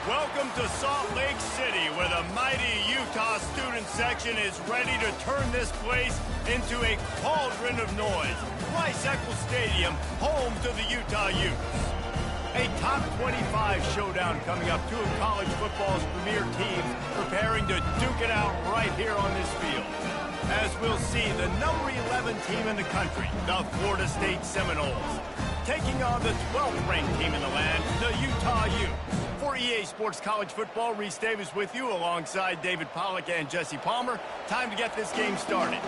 Welcome to Salt Lake City, where the mighty Utah student section is ready to turn this place into a cauldron of noise. Rice-Eccles Stadium, home to the Utah Utes. A top 25 showdown coming up. Two of college football's premier teams preparing to duke it out right here on this field. As we'll see, the number 11 team in the country, the Florida State Seminoles, taking on the 12th ranked team in the land, the Utah Utes. For EA Sports College Football, Reese Davis with you alongside David Pollack and Jesse Palmer. Time to get this game started.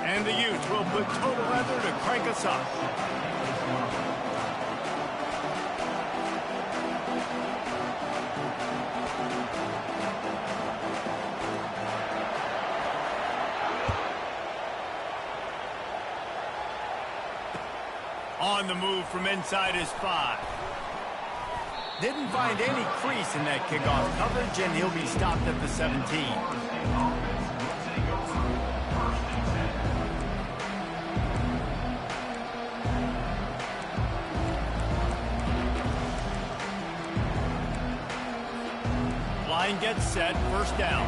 And the Utes will put total leather to crank us up. On the move from inside his 5. Didn't find any crease in that kickoff coverage, and he'll be stopped at the 17. Line gets set, first down.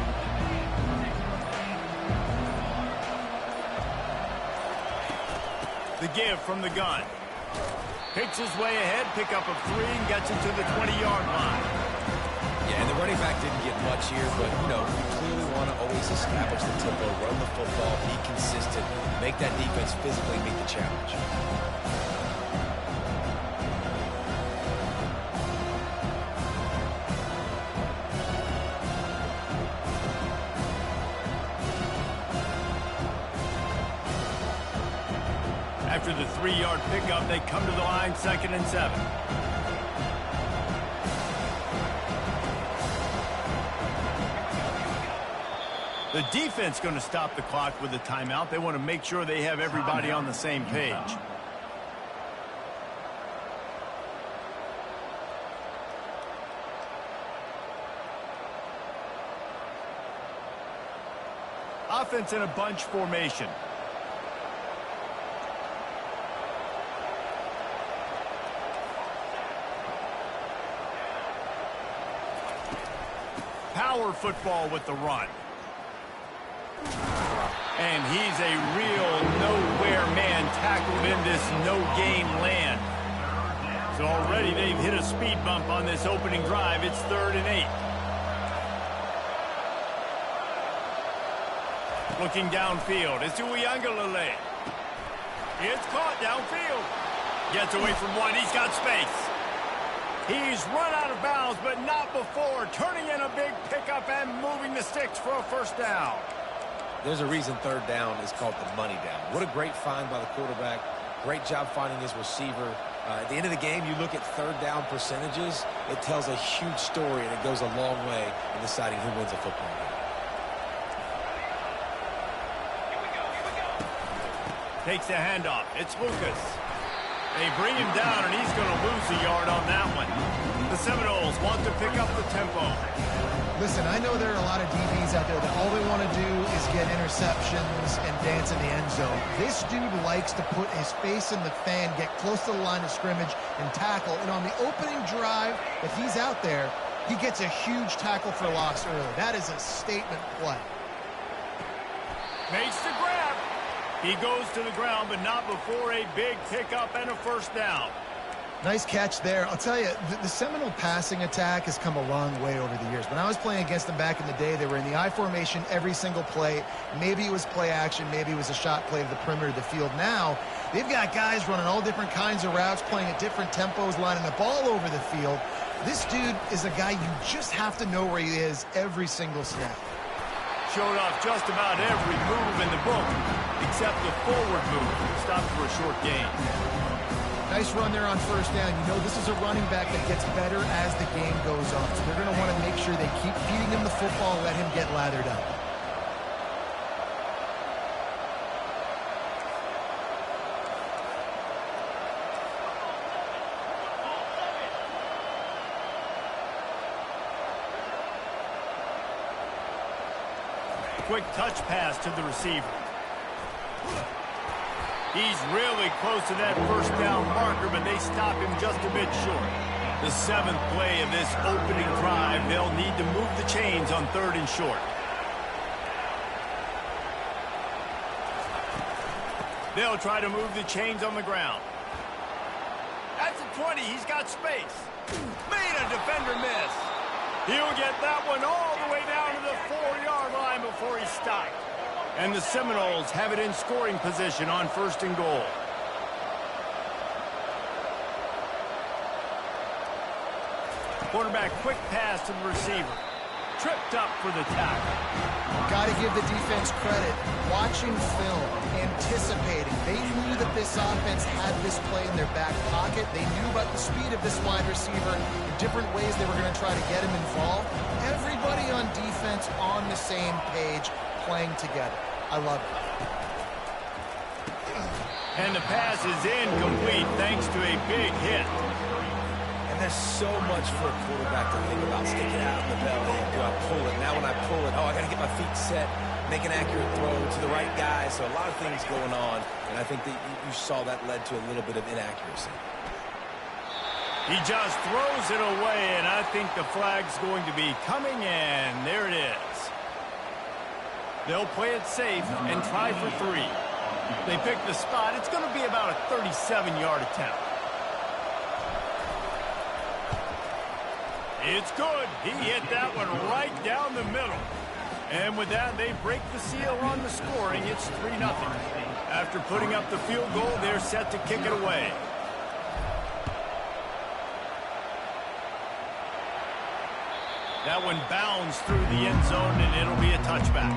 The give from the gun. Picks his way ahead, pick up of 3, and gets it to the 20-yard line. Yeah, and the running back didn't get much here, but, you know, we clearly want to always establish the tempo, run the football, be consistent, make that defense physically meet the challenge. After the 3-yard pickup, they come to the line, 2nd and 7. The defense going to stop the clock with a timeout. They want to make sure they have everybody on the same page. Offense in a bunch formation. Power football with the run. And he's a real nowhere man tackled in this no-gain land. So already they've hit a speed bump on this opening drive. It's 3rd and 8. Looking downfield. It's Uiagalelei. It's caught downfield. Gets away from one. He's got space. He's run out of bounds, but not before. Turning in a big pickup and moving the sticks for a first down. There's a reason 3rd down is called the money down. What a great find by the quarterback. Great job finding his receiver. At the end of the game, you look at 3rd down percentages. It tells a huge story, and it goes a long way in deciding who wins a football game. Takes the handoff. It's Lucas. They bring him down, and he's going to lose a yard on that one. The Seminoles want to pick up the tempo. Listen, I know there are a lot of DBs out there that all they want to do is get interceptions and dance in the end zone. This dude likes to put his face in the fan, get close to the line of scrimmage, and tackle. And on the opening drive, if he's out there, he gets a huge tackle for loss early. That is a statement play. Makes the grab. He goes to the ground, but not before a big pickup and a first down. Nice catch there. I'll tell you, the Seminole passing attack has come a long way over the years. When I was playing against them back in the day, they were in the I formation every single play. Maybe it was play action. Maybe it was a shot play to the perimeter of the field. Now, they've got guys running all different kinds of routes, playing at different tempos, lining the ball over the field. This dude is a guy you just have to know where he is every single snap. Showed off just about every move in the book, except the forward move. Stopped for a short gain. Nice run there on first down. You know this is a running back that gets better as the game goes on. So they're going to want to make sure they keep feeding him the football and let him get lathered up. quick touch pass to the receiver. He's really close to that first down marker, but they stop him just a bit short. The 7th play of this opening drive, they'll need to move the chains on 3rd and short. They'll try to move the chains on the ground. That's a 20. He's got space. Made a defender miss. He'll get that one all the way down to the 4-yard line before he's stopped. And the Seminoles have it in scoring position on 1st and goal. Quarterback quick pass to the receiver. Tripped up for the tackle. Got to give the defense credit. Watching film, anticipating. They knew that this offense had this play in their back pocket. They knew about the speed of this wide receiver, the different ways they were going to try to get him involved. Everybody on defense on the same page, playing together. I love it. And the pass is incomplete thanks to a big hit. And there's so much for a quarterback to think about. Stick it out in the belly. Do I pull it? Now when I pull it, I got to get my feet set, make an accurate throw to the right guy. So a lot of things going on, and I think that you saw that led to a little bit of inaccuracy. He just throws it away, and I think the flag's going to be coming in. There it is. They'll play it safe and try for 3. They pick the spot. It's going to be about a 37-yard attempt. It's good. He hit that one right down the middle. And with that, they break the seal on the scoring. It's 3-0. After putting up the field goal, they're set to kick it away. That one bounds through the end zone, and it'll be a touchback.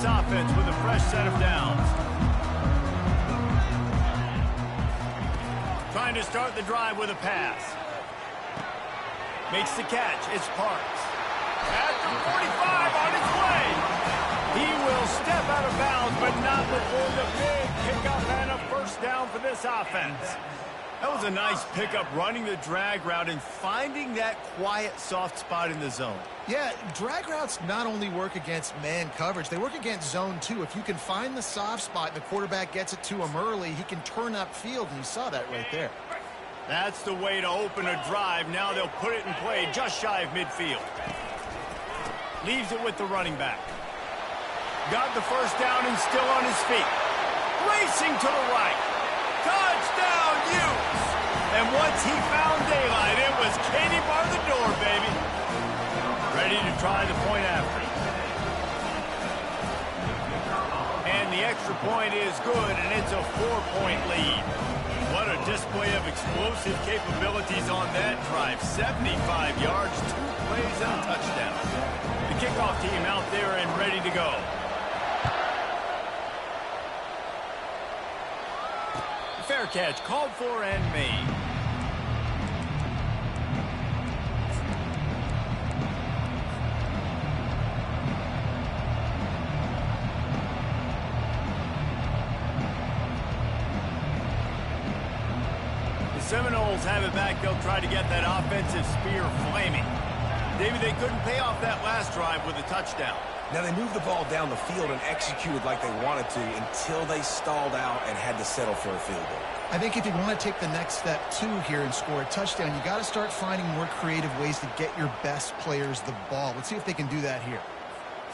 Offense with a fresh set of downs. Trying to start the drive with a pass. Makes the catch. It's Parks. At the 45 on his way. He will step out of bounds, but not before the big pickup and a first down for this offense. That was a nice pickup, running the drag route and finding that quiet, soft spot in the zone. Yeah, drag routes not only work against man coverage, they work against zone too. If you can find the soft spot and the quarterback gets it to him early, he can turn upfield, and you saw that right there. That's the way to open a drive. Now they'll put it in play just shy of midfield. Leaves it with the running back. Got the first down and still on his feet. Racing to the right. Touchdown, Utes! And once he found daylight, it was Katie bar the door, baby. Ready to try the point after. And the extra point is good, and it's a 4-point lead. What a display of explosive capabilities on that drive. 75 yards, 2 plays, and a touchdown. The kickoff team out there and ready to go. Fair catch called for and made. The Seminoles have it back. They'll try to get that offensive spear flaming. David, they couldn't pay off that last drive with a touchdown. Now, they moved the ball down the field and executed like they wanted to until they stalled out and had to settle for a field goal. I think if you want to take the next step, too, here and score a touchdown, you got to start finding more creative ways to get your best players the ball. Let's see if they can do that here.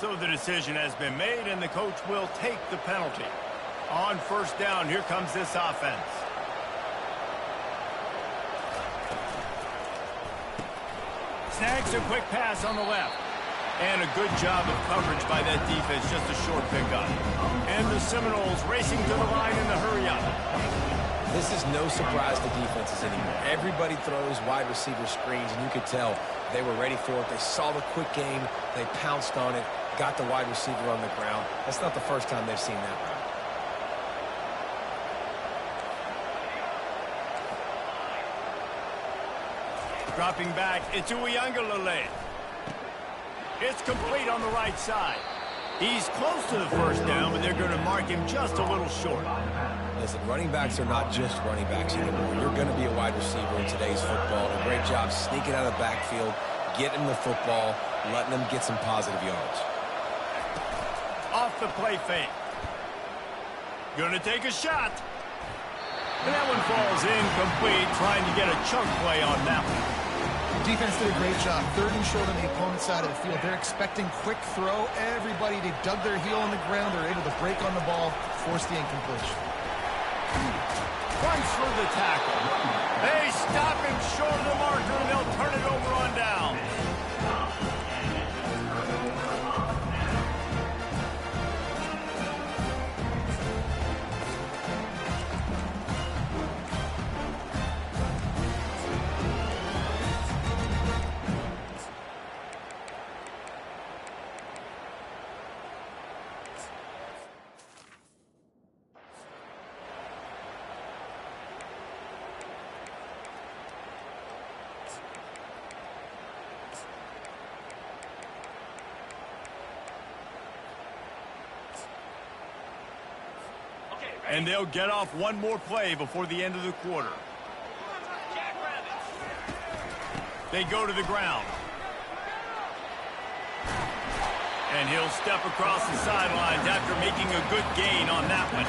So the decision has been made, and the coach will take the penalty. On first down, here comes this offense. Snags a quick pass on the left. And a good job of coverage by that defense, just a short pickup. And the Seminoles racing to the line in the hurry-up. This is no surprise to defenses anymore. Everybody throws wide receiver screens, and you could tell they were ready for it. They saw the quick game. They pounced on it, got the wide receiver on the ground. That's not the first time they've seen that run. Dropping back, it's Uyunglele. It's complete on the right side. He's close to the first down, but they're going to mark him just a little short. Listen, running backs are not just running backs anymore. You're going to be a wide receiver in today's football. A great job sneaking out of the backfield, getting the football, letting them get some positive yards. Off the play fake. Gonna take a shot. And that one falls incomplete, trying to get a chunk play on that one. Defense did a great job. 3rd and short on the opponent's side of the field. They're expecting quick throw. Everybody, they dug their heel on the ground. They're able to break on the ball, force the incompletion. Runs for the tackle. They stop him short of the marker, and they'll turn it over on down. And they'll get off one more play before the end of the quarter. They go to the ground. And he'll step across the sidelines after making a good gain on that one.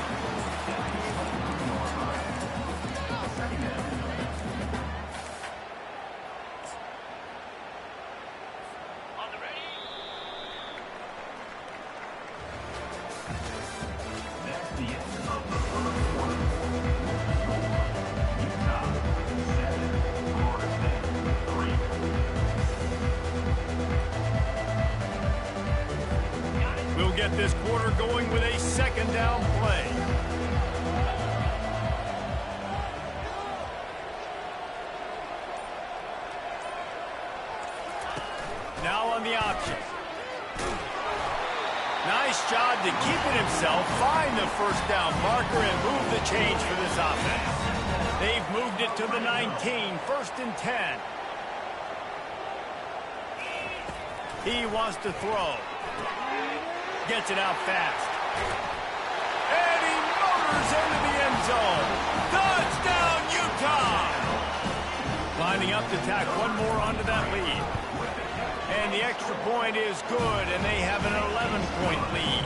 Get this quarter going with a 2nd down play. Now on the option. Nice job to keep it himself, find the first down marker, and move the change for this offense. They've moved it to the 19, 1st and 10. He wants to throw. Gets it out fast. And he motors into the end zone. Touchdown, Utah! Lining up to tack one more onto that lead. And the extra point is good, and they have an 11-point lead.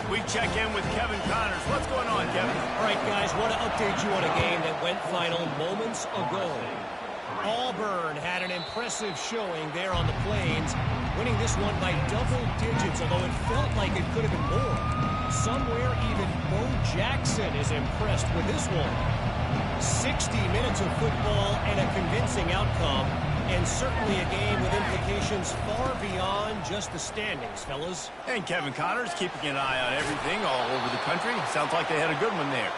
We check in with Kevin Connors. What's going on, Kevin? All right, guys, want to update you on a game that went final moments ago. Auburn had an impressive showing there on the Plains, winning this one by double digits, although it felt like it could have been more. Somewhere even Bo Jackson is impressed with this one. 60 minutes of football and a convincing outcome, and certainly a game with implications far beyond just the standings, fellas. And Kevin Connors keeping an eye on everything all over the country. Sounds like they had a good one there.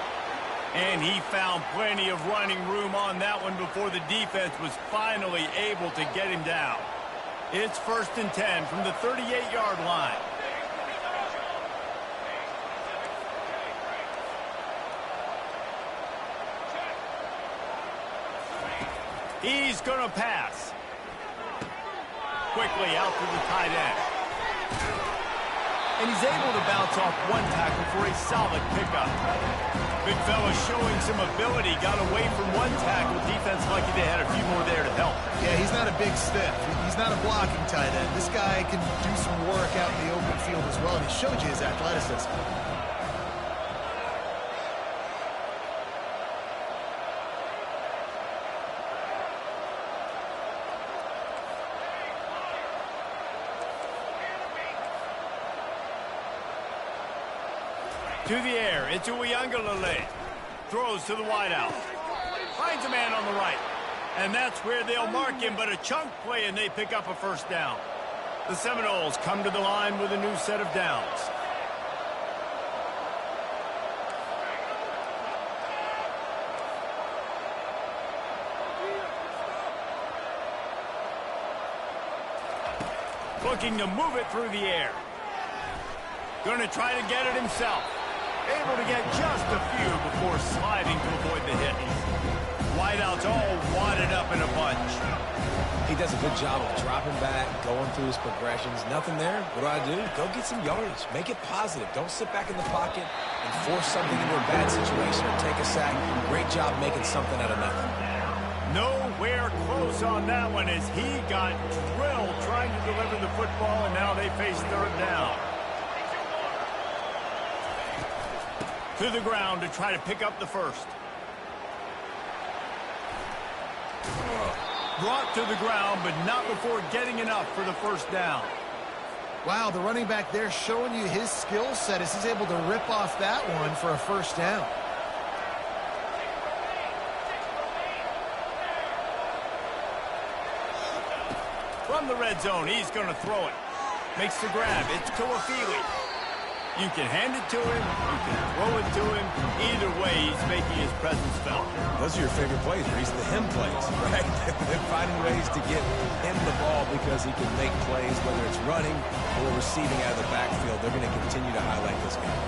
And he found plenty of running room on that one before the defense was finally able to get him down. It's 1st and 10 from the 38-yard line. He's going to pass. Quickly out to the tight end. And he's able to bounce off one tackle for a solid pickup. Big fella showing some ability, got away from one tackle. Defense lucky they had a few more there to help. Yeah, he's not a big stiff. He's not a blocking tight end. This guy can do some work out in the open field as well, and he showed you his athleticism. To the air, it's Uyunglele. Throws to the wideout. Finds a man on the right. And that's where they'll mark him, but a chunk play, and they pick up a first down. The Seminoles come to the line with a new set of downs. Looking to move it through the air. Going to try to get it himself. Able to get just a few before sliding to avoid the hit. Wideouts all wadded up in a bunch. He does a good job of dropping back, going through his progressions. Nothing there. What do? Go get some yardage. Make it positive. Don't sit back in the pocket and force something into a bad situation or take a sack. Great job making something out of nothing. Nowhere close on that one as he got drilled trying to deliver the football, and now they face third down. To the ground to try to pick up the first. Brought to the ground, but not before getting enough for the first down. Wow, the running back there showing you his skill set as he's able to rip off that one for a first down. From the red zone, he's going to throw it. Makes the grab. It's Tuafili. You can hand it to him. You can throw it to him. Either way, he's making his presence felt. Those are your favorite plays, Reese, the him plays, right? They're finding ways to get him the ball because he can make plays, whether it's running or receiving out of the backfield. They're going to continue to highlight this guy.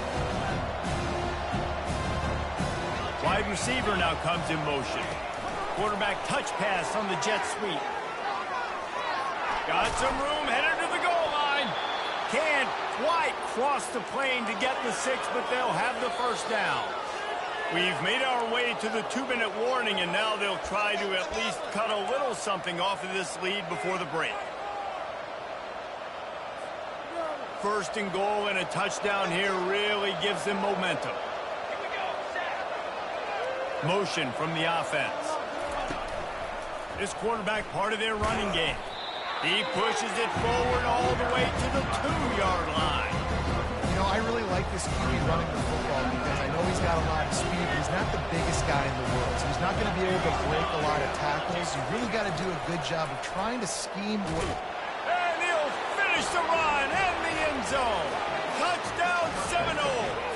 Wide receiver now comes in motion. Quarterback touch pass on the jet sweep. Got some room, headed to the goal line. Can't quite cross the plane to get the 6, but they'll have the first down. We've made our way to the 2-minute warning, and now they'll try to at least cut a little something off of this lead before the break. First and goal and a touchdown here really gives them momentum. Motion from the offense. This quarterback part of their running game. He pushes it forward all the way to the 2-yard line. You know, I really like this QB running the football because I know he's got a lot of speed, but he's not the biggest guy in the world. So he's not going to be able to break a lot of tackles. You really got to do a good job of trying to scheme. And he'll finish the run in the end zone. Touchdown Seminoles.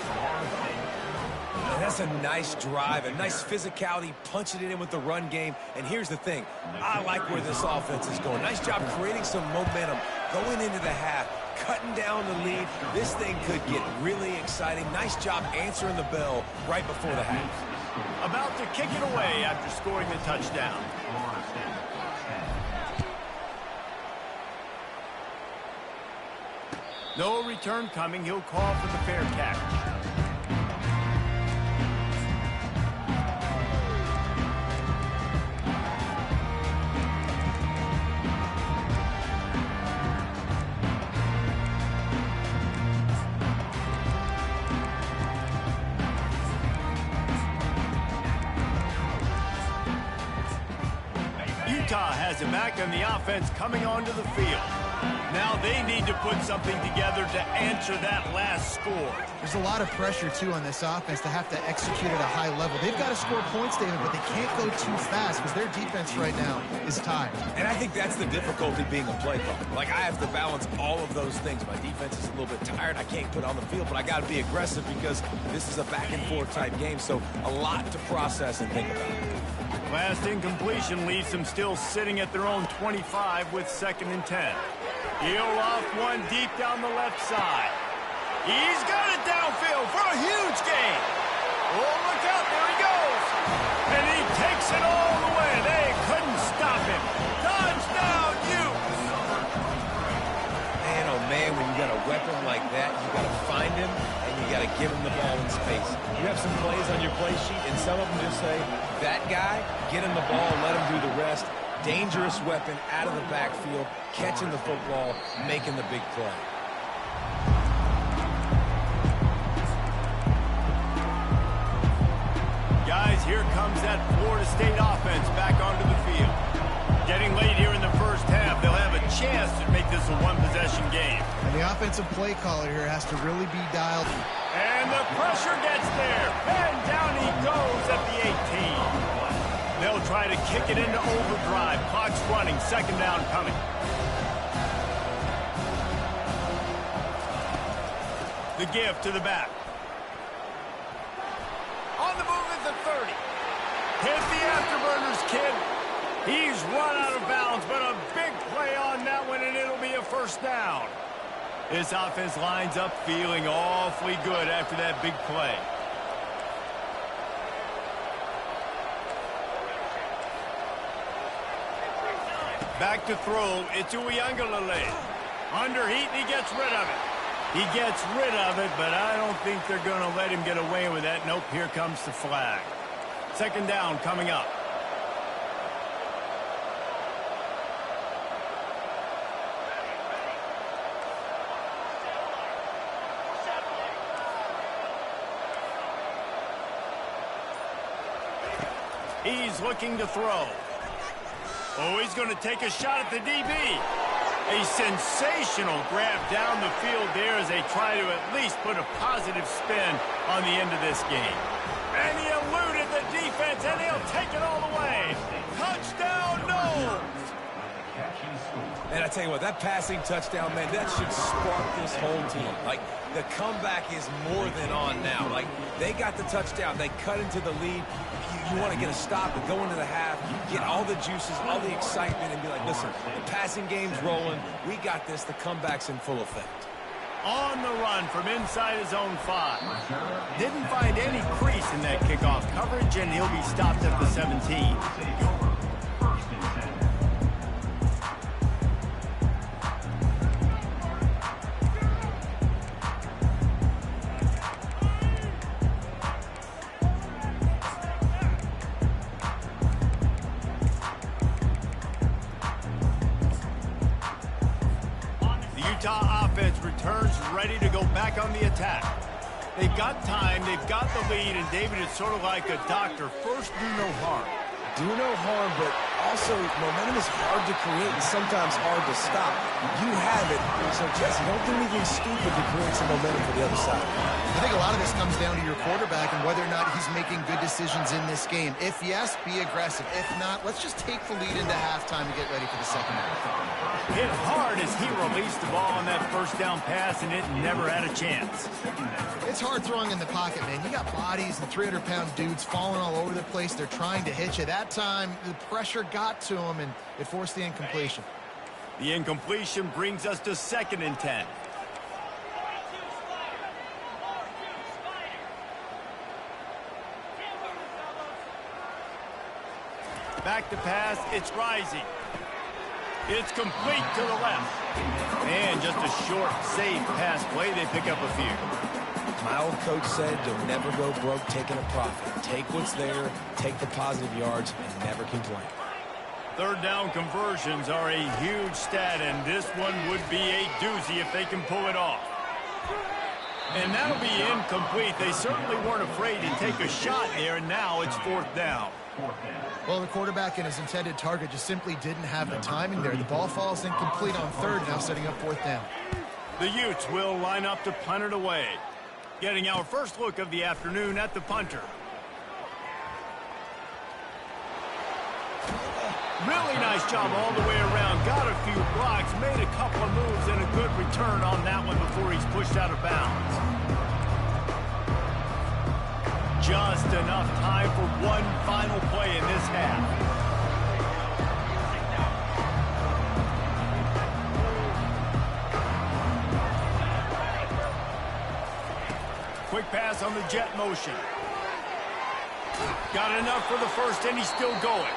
That's a nice drive, a nice physicality, punching it in with the run game. And here's the thing. I like where this offense is going. Nice job creating some momentum, going into the half, cutting down the lead. This thing could get really exciting. Nice job answering the bell right before the half. About to kick it away after scoring the touchdown. No return coming. He'll call for the fair catch. Utah has him back and the offense coming onto the field. Now they need to put something together to answer that last score. There's a lot of pressure, too, on this offense to have to execute at a high level. They've got to score points, David, but they can't go too fast because their defense right now is tired. And I think that's the difficulty being a play caller. Like, I have to balance all of those things. My defense is a little bit tired. I can't put on the field, but I got to be aggressive because this is a back-and-forth type game, so a lot to process and think about. Last incompletion leaves them still sitting at their own 25 with 2nd and 10. He'll off one deep down the left side. He's got it downfield for a huge gain. Oh, look out, there he goes. And he takes it all the way. They couldn't stop him. Touchdown, Utes. Man, oh man, when you got a weapon like that, you got to find him and you got to give him the ball in space. You have some plays on your play sheet, and some of them just say, that guy, get him the ball, let him do the rest. Dangerous weapon out of the backfield, catching the football, making the big play. Guys, here comes that Florida State offense back onto the field. Getting late here in the first half, they'll have a chance to make this a one-possession game. And the offensive play caller here has to really be dialed. And the pressure gets there. And down he goes at the 18. They'll try to kick it into overdrive. Clock's running. 2nd down coming. The give to the back. On the move at the 30. Hit the afterburners, kid. He's run out of bounds, but a big play on that one, and it'll be a first down. This offense lines up feeling awfully good after that big play. Back to throw. It's Uiagalelei. Under heat, and he gets rid of it. He gets rid of it, but I don't think they're going to let him get away with that. Nope, here comes the flag. Second down coming up. He's looking to throw. Oh, he's going to take a shot at the DB. A sensational grab down the field there as they try to at least put a positive spin on the end of this game. And he eluded the defense, and he'll take it all the way. Touchdown, no! And I tell you what, that passing touchdown, man, that should spark this whole team. Like, the comeback is more than on now. Like, they got the touchdown. They cut into the lead. You want to get a stop and go into the half, get all the juices, all the excitement, and be like, listen, the passing game's rolling. We got this. The comeback's in full effect. On the run from inside his own 5. Didn't find any crease in that kickoff coverage, and he'll be stopped at the 17. Returns ready to go back on the attack. They've got time, they've got the lead, and David, it's sort of like a doctor. First, do no harm. Do no harm, but also momentum is hard to create and sometimes hard to stop. You have it, so Jesse, don't do anything stupid to create some momentum for the other side. I think a lot of this comes down to your quarterback and whether or not he's making good decisions in this game. If yes, be aggressive. If not, let's just take the lead into halftime and get ready for the second half. Hit hard as he released the ball on that first down pass, and it never had a chance. It's hard throwing in the pocket, man. You got bodies and 300-pound dudes falling all over the place. They're trying to hit you. That time, the pressure got to him, and it forced the incompletion. The incompletion brings us to 2nd and 10. Back to pass, it's Rising. It's complete to the left. And just a short, safe pass play. They pick up a few. My old coach said, you'll never go broke taking a profit. Take what's there, take the positive yards, and never complain. Third down conversions are a huge stat, and this one would be a doozy if they can pull it off. And that'll be incomplete. They certainly weren't afraid to take a shot there, and now it's 4th down. Well, the quarterback and his intended target just simply didn't have the timing there. The ball falls incomplete on 3rd, now setting up 4th down. The Utes will line up to punt it away. Getting our first look of the afternoon at the punter. Really nice job all the way around. Got a few blocks, made a couple of moves, and a good return on that one before he's pushed out of bounds. Just enough time for one final play in this half. Quick pass on the jet motion. Got enough for the first, and he's still going.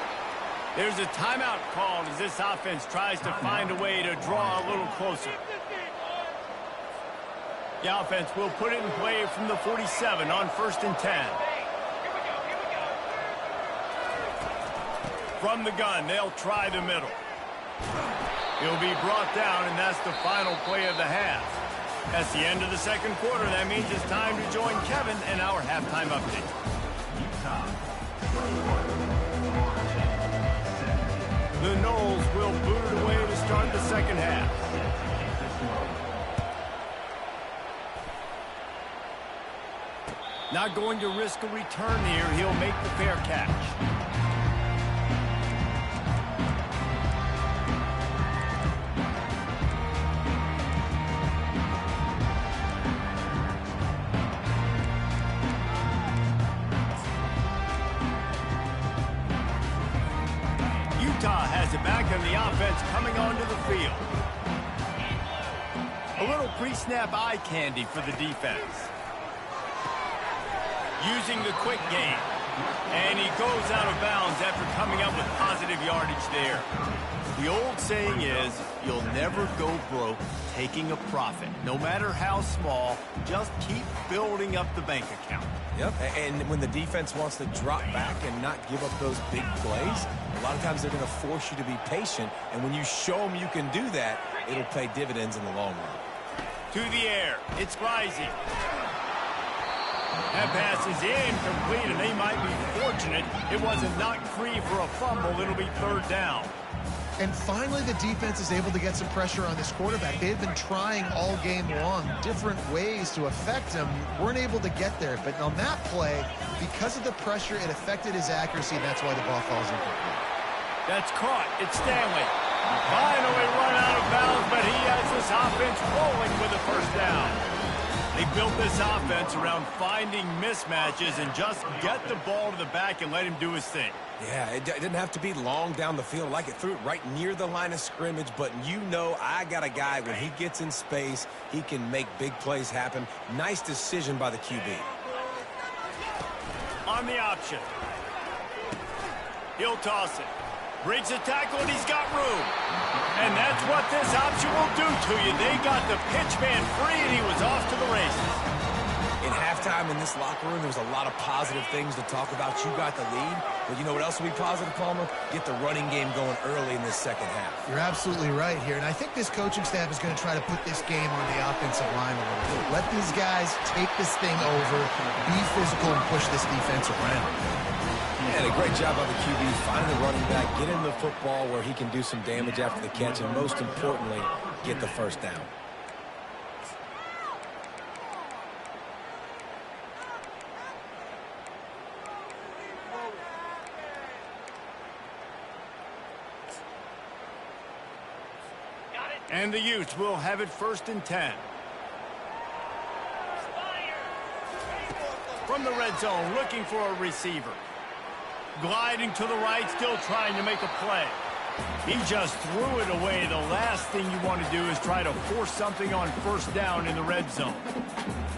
There's a timeout called as this offense tries to find a way to draw a little closer. The offense will put it in play from the 47 on 1st and 10. From the gun, they'll try the middle. He'll be brought down, and that's the final play of the half. That's the end of the second quarter. That means it's time to join Kevin in our halftime update. The Noles will boot it away to start the second half. Not going to risk a return here. He'll make the fair catch. Utah has it back, and the offense coming onto the field. A little pre-snap eye candy for the defense. Using the quick game. And he goes out of bounds after coming up with positive yardage there. The old saying is, you'll never go broke taking a profit. No matter how small, just keep building up the bank account. Yep, and when the defense wants to drop back and not give up those big plays, a lot of times they're going to force you to be patient, and when you show them you can do that, it'll pay dividends in the long run. To the air, it's rising. That pass is incomplete, and they might be fortunate it wasn't knocked free for a fumble. It'll be third down. And finally, the defense is able to get some pressure on this quarterback. They had been trying all game long, different ways to affect him. Weren't able to get there. But on that play, because of the pressure, it affected his accuracy, and that's why the ball falls incomplete. That's caught. It's Stanley. Finally run out of bounds, but he has this offense rolling with a first down. They built this offense around finding mismatches and just get the ball to the back and let him do his thing. Yeah, it didn't have to be long down the field. Like it threw it right near the line of scrimmage, but you know I got a guy, when he gets in space, he can make big plays happen. Nice decision by the QB. On the option. He'll toss it. Breaks the tackle, and he's got room. And that's what this option will do to you. They got the pitch man free, and he was off to the races. In halftime in this locker room, there was a lot of positive things to talk about. You got the lead, but you know what else will be positive, Palmer? Get the running game going early in this second half. You're absolutely right here, and I think this coaching staff is going to try to put this game on the offensive line a little bit. Let these guys take this thing over, be physical, and push this defense around. And a great job by the QB, finding the running back, get him the football where he can do some damage after the catch, and most importantly, get the first down. And the Utes will have it 1st and 10. From the red zone, looking for a receiver. Gliding to the right, still trying to make a play. He just threw it away. The last thing you want to do is try to force something on first down in the red zone.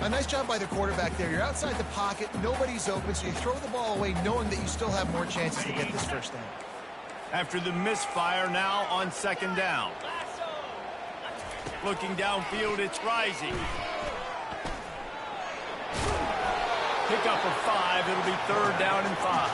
A nice job by the quarterback there. You're outside the pocket, nobody's open, so you throw the ball away knowing that you still have more chances to get this first down. After the misfire, now on 2nd down. Looking downfield, it's rising. Pick up of 5. It'll be 3rd down and 5.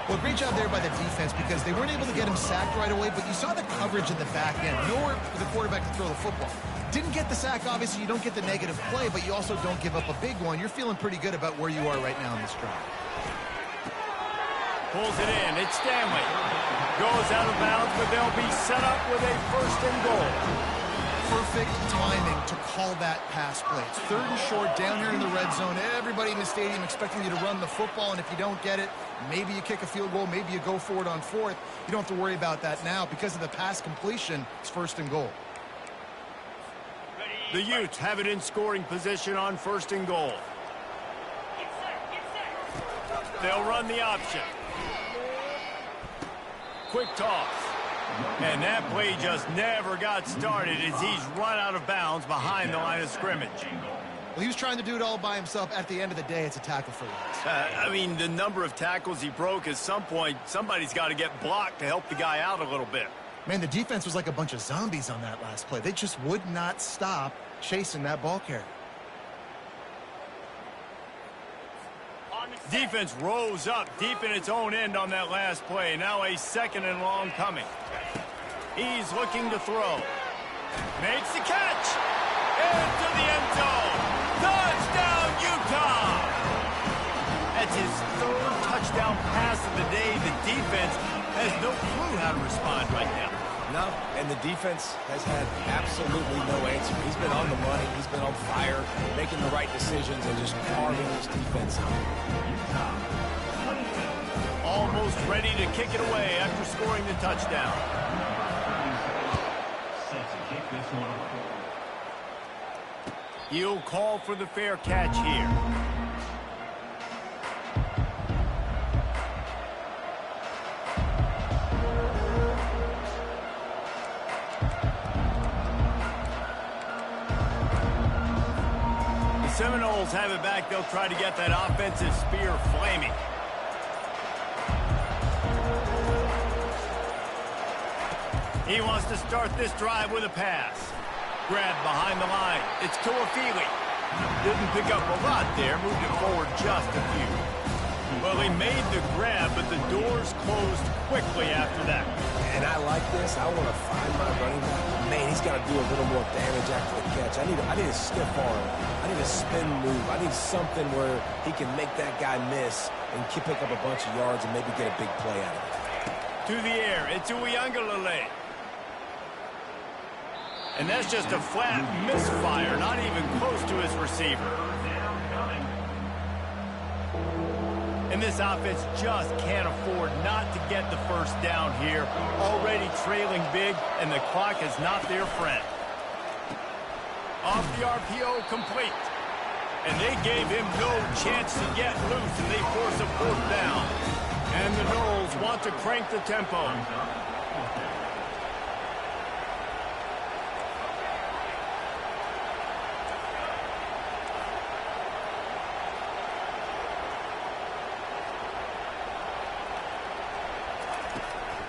Well, great job there by the defense because they weren't able to get him sacked right away, but you saw the coverage in the back end. Nowhere for the quarterback to throw the football. Didn't get the sack, obviously. You don't get the negative play, but you also don't give up a big one. You're feeling pretty good about where you are right now in this drive. Pulls it in. It's Stanley. Goes out of bounds, but they'll be set up with a 1st and goal. Perfect timing to call that pass play. It's 3rd and short down here in the red zone. Everybody in the stadium expecting you to run the football, and if you don't get it, maybe you kick a field goal, maybe you go for it on 4th. You don't have to worry about that now. Because of the pass completion, it's 1st and goal. The Utes have it in scoring position on 1st and goal. They'll run the option. Quick toss. And that play just never got started as he's run out of bounds behind the line of scrimmage. Well, he was trying to do it all by himself. At the end of the day, it's a tackle for loss. I mean, the number of tackles he broke, at some point, somebody's got to get blocked to help the guy out a little bit. Man, the defense was like a bunch of zombies on that last play. They just would not stop chasing that ball carrier. Defense rose up deep in its own end on that last play. Now a 2nd and long coming. He's looking to throw. Makes the catch. Into the end zone. Touchdown, Utah! That's his 3rd touchdown pass of the day. The defense has no clue how to respond right now. No, and the defense has had absolutely no answer. He's been on the money. He's been on fire, making the right decisions, and just carving this defense up. Almost ready to kick it away after scoring the touchdown. He'll call for the fair catch here. The Seminoles have it back. They'll try to get that offensive spear flaming. He wants to start this drive with a pass. Grab behind the line. It's Tuafili. Didn't pick up a lot there. Moved it forward just a few. Well, he made the grab, but the doors closed quickly after that. And I like this. I want to find my running back. Man, he's got to do a little more damage after the catch. I need a stiff arm. I need a spin move. I need something where he can make that guy miss and pick up a bunch of yards and maybe get a big play out of it. To the air, it's Uiagalelei. And that's just a flat misfire, not even close to his receiver. And this offense just can't afford not to get the first down here. Already trailing big, and the clock is not their friend. Off the RPO, complete. And they gave him no chance to get loose, and they force a fourth down. And the Noles want to crank the tempo.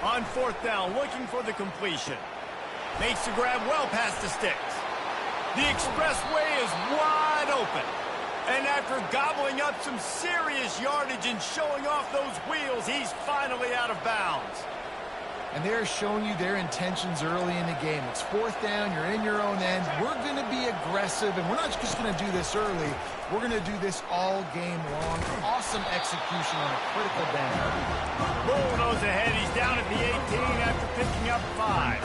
On fourth down, looking for the completion. Makes the grab well past the sticks. The expressway is wide open. And after gobbling up some serious yardage and showing off those wheels, he's finally out of bounds. And they're showing you their intentions early in the game. It's fourth down, you're in your own end. We're going to be aggressive, and we're not just going to do this early. We're going to do this all game long. Awesome execution on a critical down. Bulldoze ahead. He's down at the 18 after picking up 5.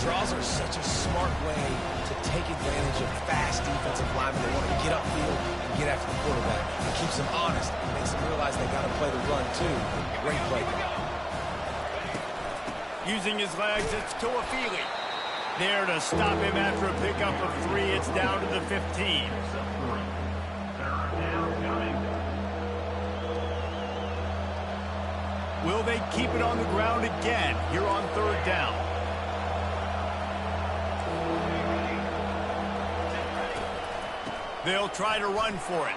Draws are such a smart way to take advantage of fast defensive linemen. They want to get upfield and get after the quarterback. It keeps them honest. It makes them realize they got to play the run, too. Great play. Using his legs, it's Tuafili. There to stop him after a pickup of 3. It's down to the 15. Will they keep it on the ground again here on third down? They'll try to run for it.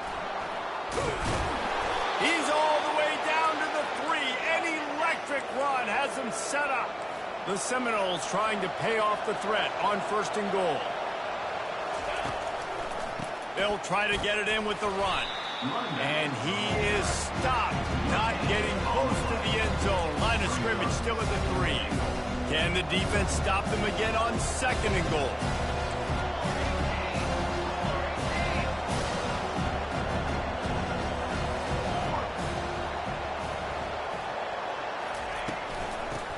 He's all the way down to the 3. An electric run has him set up. The Seminoles trying to pay off the threat on first and goal. They'll try to get it in with the run. And he is stopped, not getting close to the end zone. Line of scrimmage still at the 3. Can the defense stop them again on second and goal?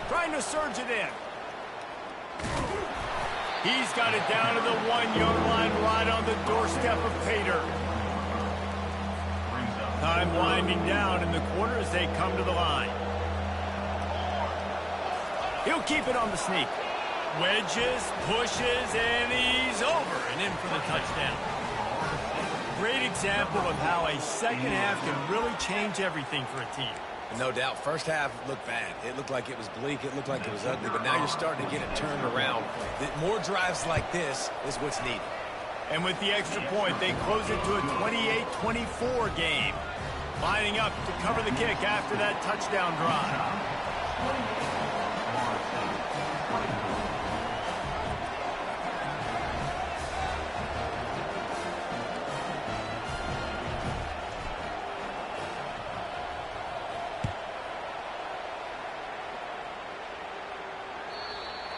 Trying to surge it in. He's got it down to the 1-yard line right on the doorstep of Pater. Time winding down in the quarter as they come to the line. He'll keep it on the sneak. Wedges, pushes, and he's over and in for the touchdown. Great example of how a second half can really change everything for a team. No doubt. First half looked bad. It looked like it was bleak. It looked like it was ugly. But now you're starting to get it turned around. More drives like this is what's needed. And with the extra point, they close it to a 28-24 game. Lining up to cover the kick after that touchdown drive.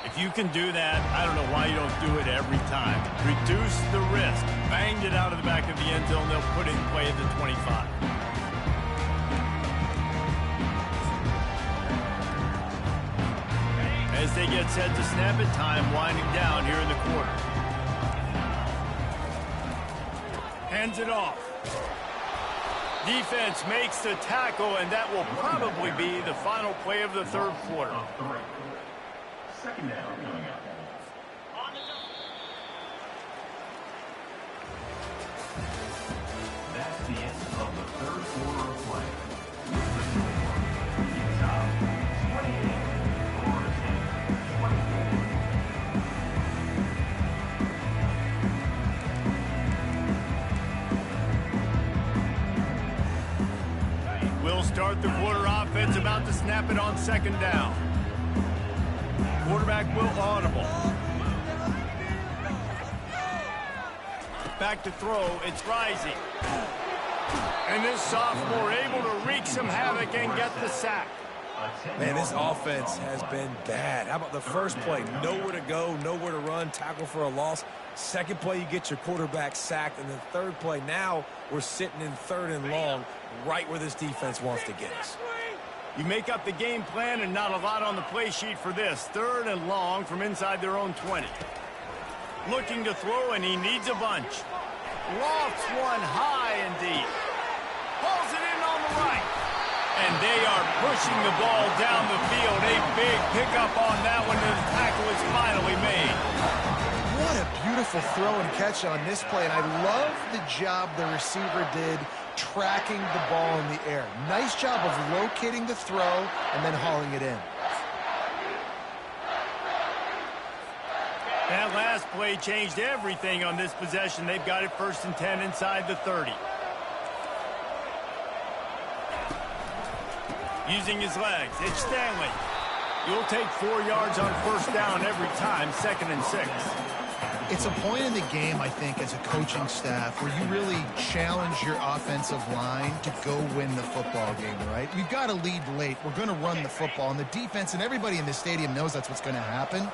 If you can do that, I don't know why you don't do it every time. Reduce the risk. Banged it out of the back of the end zone. They'll put it in play at the 25. As they get set to snap it, time winding down here in the quarter. Hands it off. Defense makes the tackle, and that will probably be the final play of the third quarter. Second down coming up. That's the end of the third quarter of play. Utah 28, Florida State 24. We'll start the quarter offense, about to snap it on second down. quarterback will audible. Back to throw. It's Rising. And this sophomore able to wreak some havoc and get the sack. Man, this offense has been bad. How about the first play? Nowhere to go, nowhere to run, tackle for a loss. Second play, you get your quarterback sacked. And the third play, now we're sitting in 3rd and long, right where this defense wants to get us. You make up the game plan and not a lot on the play sheet for this. 3rd and long from inside their own 20. Looking to throw, and he needs a bunch. Lofts one high and deep. Pulls it in on the right. And they are pushing the ball down the field. A big pickup on that one, and the tackle is finally made. What a beautiful throw and catch on this play. And I love the job the receiver did tracking the ball in the air. Nice job of locating the throw and then hauling it in. That last play changed everything on this possession. They've got it 1st and 10 inside the 30. Using his legs, it's Stanley. You'll take 4 yards on 1st down every time, 2nd and 6. It's a point in the game, I think, as a coaching staff where you really challenge your offensive line to go win the football game, right? We've got to lead late. We're going to run the football. And the defense and everybody in the stadium knows that's what's going to happen.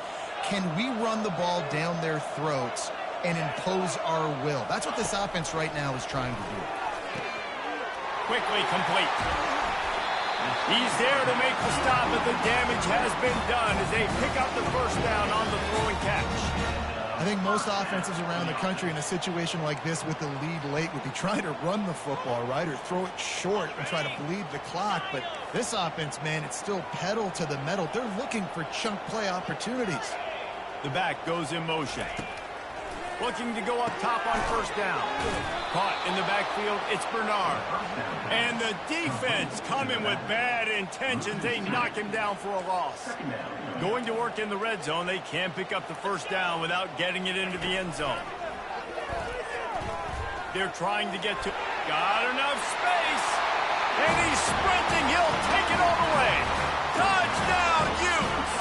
Can we run the ball down their throats and impose our will? That's what this offense right now is trying to do. Quickly complete. He's there to make the stop, but the damage has been done as they pick up the 1st down on the throw and catch. I think most offenses around the country in a situation like this with the lead late would be trying to run the football, right, or throw it short and try to bleed the clock. But this offense, man, it's still pedal to the metal. They're looking for chunk play opportunities. The back goes in motion. Looking to go up top on 1st down. Caught in the backfield, it's Bernard. And the defense coming with bad intentions. They knock him down for a loss. Going to work in the red zone. They can't pick up the 1st down without getting it into the end zone. They're trying to get to... Got enough space. And he's sprinting. He'll take it all the way. Touchdown, Utes!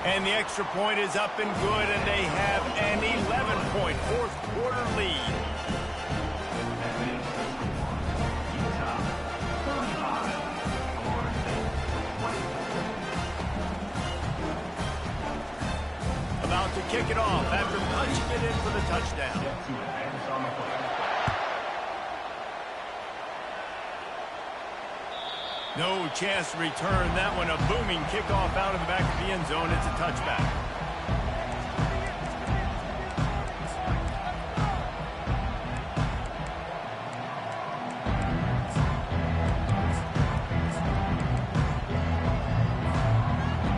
And the extra point is up and good, and they have an 11-point 4th quarter lead. About to kick it off after punching it in for the touchdown. No chance to return that one. A booming kickoff out of the back of the end zone. It's a touchback.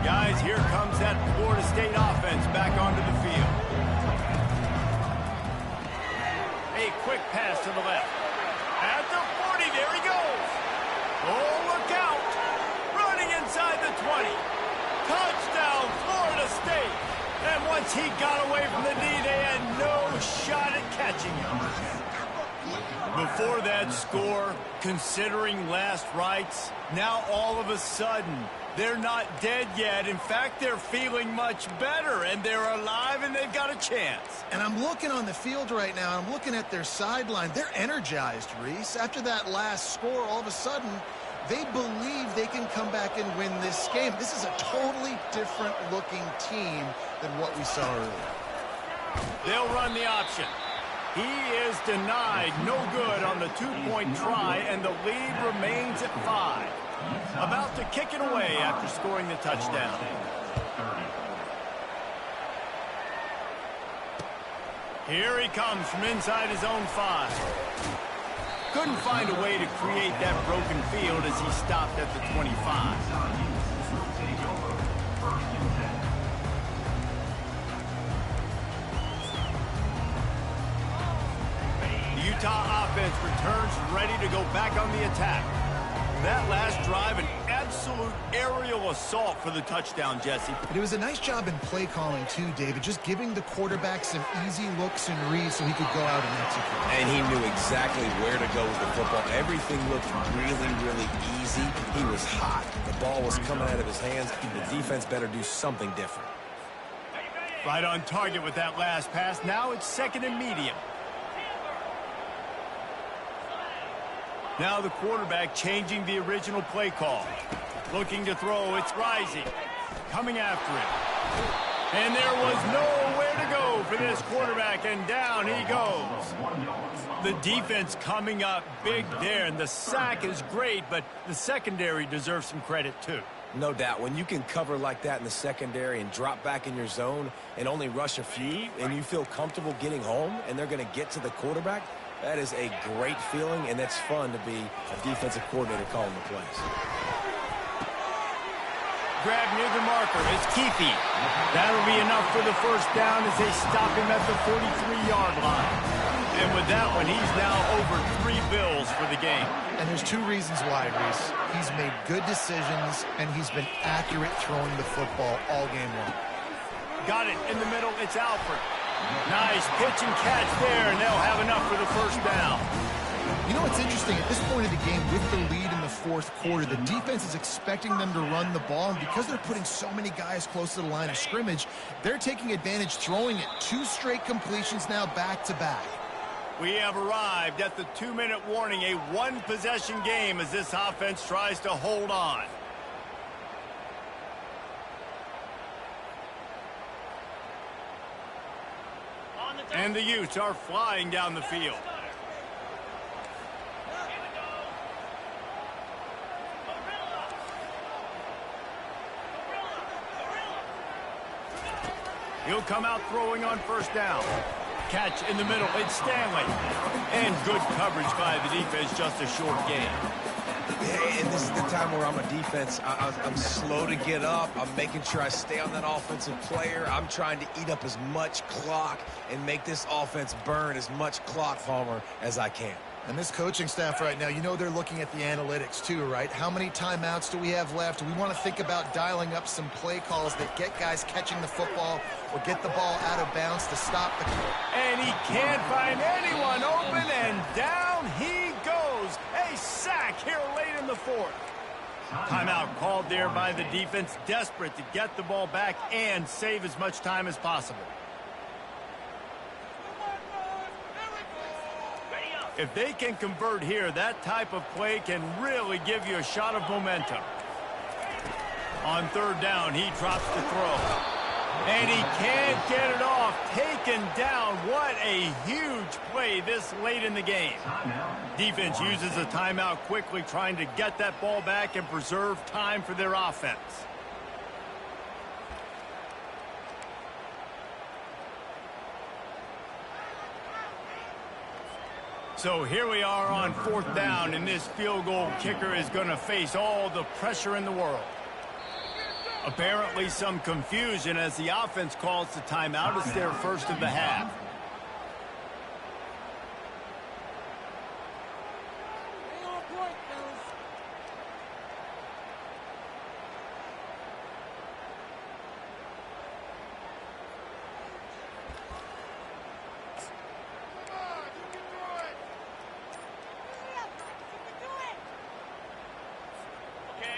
Guys, here comes that Florida State offense back onto the field. A quick pass to the left. At the 40, there he goes. Oh, look out. Running inside the 20. Touchdown, Florida State. And once he got away from the D, they had no shot at catching him. Before that score, considering last rites, now all of a sudden, they're not dead yet. In fact, they're feeling much better, and they're alive, and they've got a chance. And I'm looking on the field right now, I'm looking at their sideline. They're energized, Reese. After that last score, all of a sudden, they believe they can come back and win this game. This is a totally different-looking team than what we saw earlier. They'll run the option. He is denied. No good on the 2-point try, and the lead remains at 5. About to kick it away after scoring the touchdown. Here he comes from inside his own 5. Couldn't find a way to create that broken field as he stopped at the 25. The Utah offense returns ready to go back on the attack. That last drive, an absolute absolute aerial assault for the touchdown, Jesse. But it was a nice job in play calling too, David, just giving the quarterback some easy looks and reads so he could go out and execute. And he knew exactly where to go with the football. Everything looked really, really easy. He was hot. The ball was coming out of his hands. The defense better do something different. Right on target with that last pass. Now it's second and medium. Now the quarterback changing the original play call. Looking to throw, it's Rising. Coming after it. And there was nowhere to go for this quarterback, and down he goes. The defense coming up big there, and the sack is great, but the secondary deserves some credit too. No doubt. When you can cover like that in the secondary and drop back in your zone and only rush a few, and you feel comfortable getting home, and they're going to get to the quarterback, that is a great feeling, and that's fun to be a defensive coordinator calling the plays. Grab near the marker. It's Keefe. That'll be enough for the first down as they stop him at the 43-yard line. And with that one, he's now over 3 bills for the game. And there's 2 reasons why, Reese. He's made good decisions, and he's been accurate throwing the football all game long. Got it in the middle. It's Alford. Nice pitch and catch there, and they'll have enough for the first down. You know what's interesting? At this point of the game, with the lead in the 4th quarter, the defense is expecting them to run the ball, and because they're putting so many guys close to the line of scrimmage, they're taking advantage, throwing it 2 straight completions now back-to-back. We have arrived at the 2-minute warning, a 1-possession game as this offense tries to hold on. And the Utes are flying down the field. He'll come out throwing on first down. Catch in the middle. It's Stanley. And good coverage by the defense, just a short game. And this is the time where I'm a defense. I'm slow to get up. I'm making sure I stay on that offensive player. I'm trying to eat up as much clock and make this offense burn as much clock, Homer, as I can. And this coaching staff right now, you know they're looking at the analytics too, right? How many timeouts do we have left? We want to think about dialing up some play calls that get guys catching the football or get the ball out of bounds to stop the... And he can't find anyone open, and down he goes. A sack here late in the 4th. Timeout called there by the defense, desperate to get the ball back and save as much time as possible. If they can convert here, that type of play can really give you a shot of momentum. On 3rd down, he drops the throw. And he can't get it off. Taken down. What a huge play this late in the game. Defense uses a timeout quickly, trying to get that ball back and preserve time for their offense. So here we are on 4th down, and this field goal kicker is going to face all the pressure in the world. Apparently some confusion as the offense calls the timeout. It's their first of the half.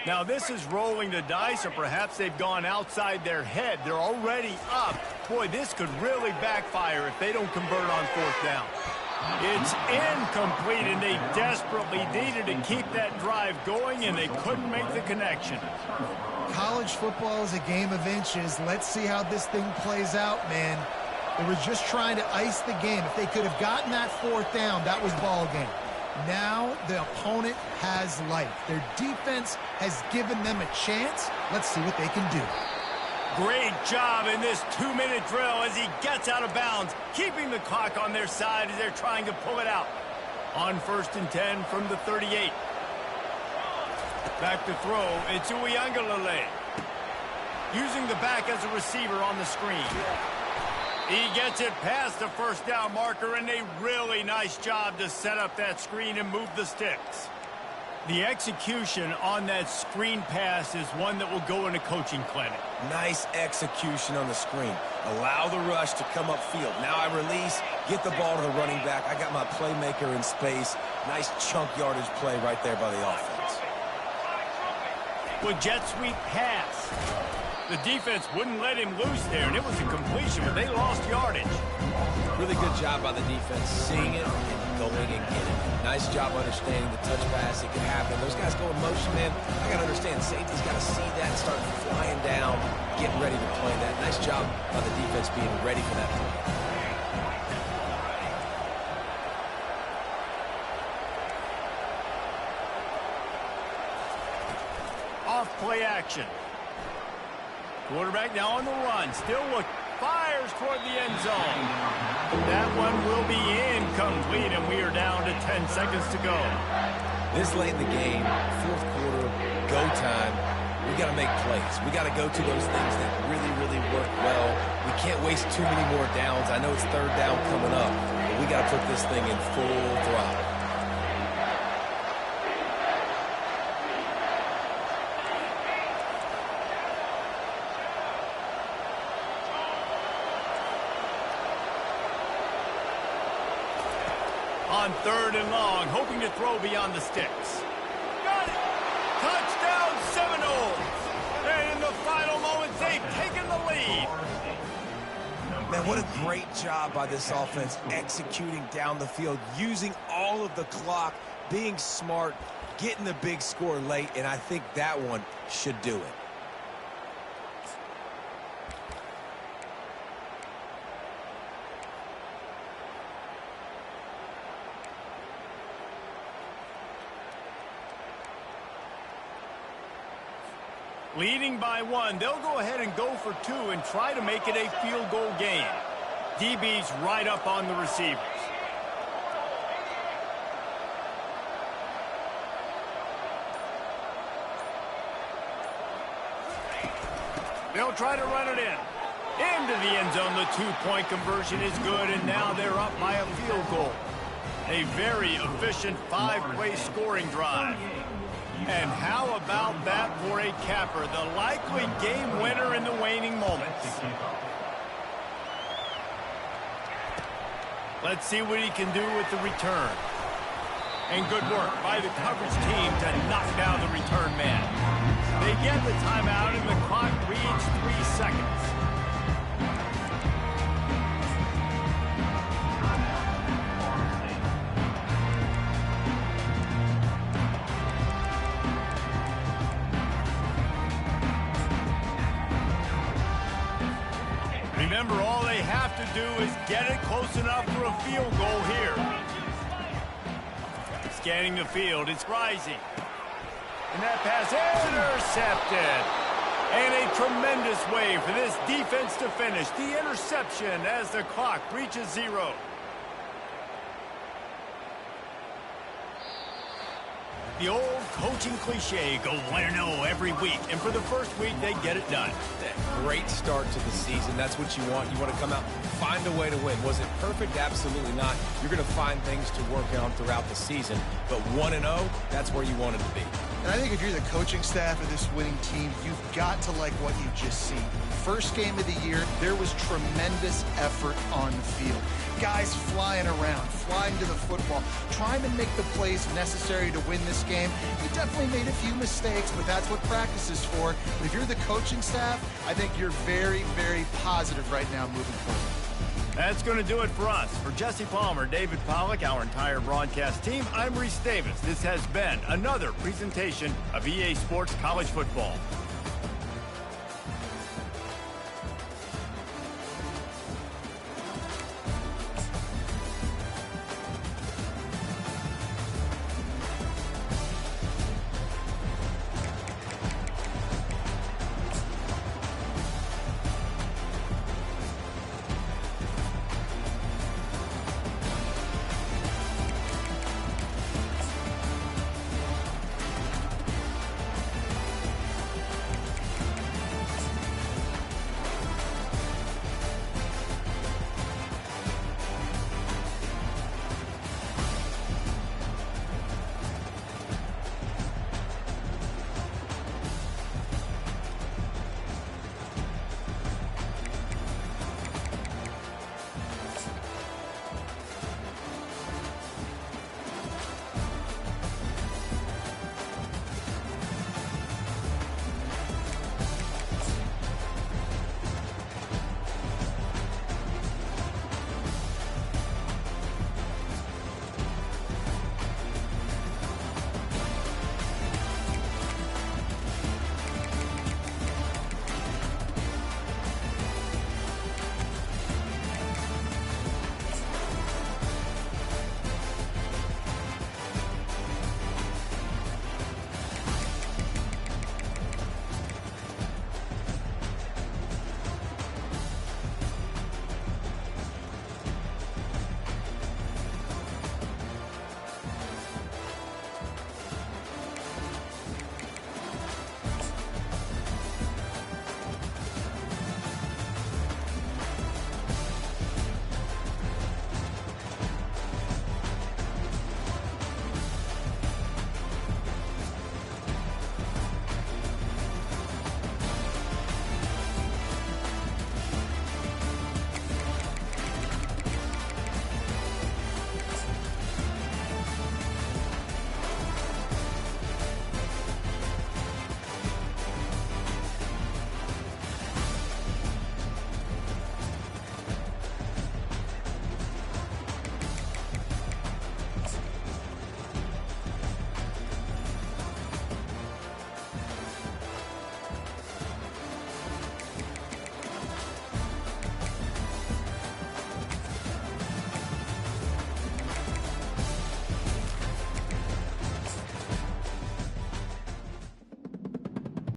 Now this is rolling the dice, or perhaps they've gone outside their head. They're already up. Boy, this could really backfire if they don't convert on 4th down. It's incomplete, and they desperately needed to keep that drive going, and they couldn't make the connection. College football is a game of inches. Let's see how this thing plays out, man. They were just trying to ice the game. If they could have gotten that 4th down, that was ball game. Now the opponent has life. Their defense has given them a chance. Let's see what they can do. Great job in this 2-minute drill as he gets out of bounds, keeping the clock on their side as they're trying to pull it out. On 1st and 10 from the 38. Back to throw. It's Uiagalelei. Using the back as a receiver on the screen. He gets it past the first down marker, and a really nice job to set up that screen and move the sticks. The execution on that screen pass is one that will go in a coaching clinic. Nice execution on the screen. Allow the rush to come upfield. Now I release, get the ball to the running back. I got my playmaker in space. Nice chunk yardage play right there by the offense. With jet sweep pass. The defense wouldn't let him loose there, and it was a completion, but they lost yardage. Really good job by the defense, seeing it and going and getting it. Nice job understanding the touch pass. It can happen. Those guys go in motion, man. I got to understand, safety's got to see that and start flying down, getting ready to play that. Nice job by the defense being ready for that play. Off play action. Quarterback now on the run. Still fires toward the end zone. That one will be incomplete, and we are down to 10 seconds to go. This late in the game, fourth quarter, go time, we got to make plays. We got to go to those things that really, really work well. We can't waste too many more downs. I know it's third down coming up, but we got to put this thing in full throttle. On third and long, hoping to throw beyond the sticks. Got it! Touchdown Seminoles! And in the final moments, they've taken the lead. Man, what a great job by this offense executing down the field, using all of the clock, being smart, getting the big score late, and I think that one should do it. Leading by one, they'll go ahead and go for two and try to make it a field goal game. DB's right up on the receivers. They'll try to run it in. Into the end zone, the two-point conversion is good, and now they're up by a field goal. A very efficient five-play scoring drive. And how about that for a capper, the likely game winner in the waning moments. Let's see what he can do with the return. And good work by the coverage team to knock down the return man. They get the timeout, and the clock reads 3 seconds. Remember, all they have to do is get it close enough for a field goal here. Scanning the field, it's rising. And that pass intercepted. And a tremendous way for this defense to finish. The interception as the clock reaches 0. The old coaching cliche, go 1-0 every week. And for the first week, they get it done. Great start to the season. That's what you want. You want to come out, find a way to win. Was it perfect? Absolutely not. You're going to find things to work on throughout the season. But 1-0, that's where you wanted to be. And I think if you're the coaching staff of this winning team, you've got to like what you've just seen. First game of the year, there was tremendous effort on the field. Guys flying around, flying to the football, trying to make the plays necessary to win this game. You definitely made a few mistakes, but that's what practice is for. But if you're the coaching staff, I think you're very, very positive right now moving forward. That's going to do it for us. For Jesse Palmer, David Pollack, our entire broadcast team, I'm Reese Davis. This has been another presentation of EA Sports College Football.